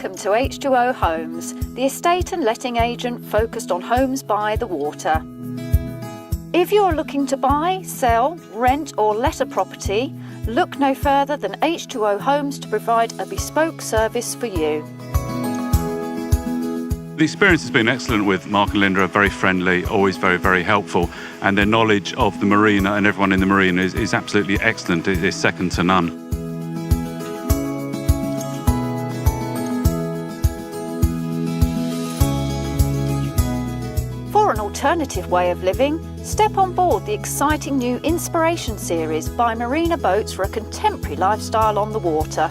Welcome to H2O Homes, the estate and letting agent focused on homes by the water. If you're looking to buy, sell, rent or let a property, look no further than H2O Homes to provide a bespoke service for you. The experience has been excellent with Mark and Linda, are very friendly, always very, very helpful, and their knowledge of the marina and everyone in the marina is absolutely excellent. It is second to none. For an alternative way of living, step on board the exciting new Inspiration series by Marina Boats for a contemporary lifestyle on the water.